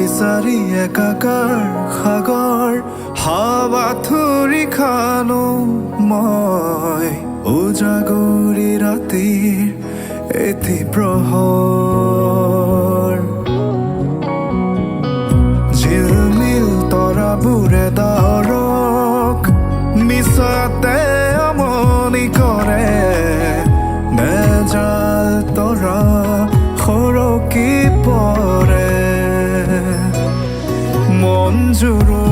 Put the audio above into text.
বিচাৰি একাকাৰ সাগৰ হাবাথুৰি খানো মই উজাগৰি ৰাতিৰ এটি প্ৰহৰ ঝিলমিল তৰাবোৰে ডাৱৰক মিছাতে আমনি কৰে নেজাল তৰা সৰকি পৰে মন জুৰো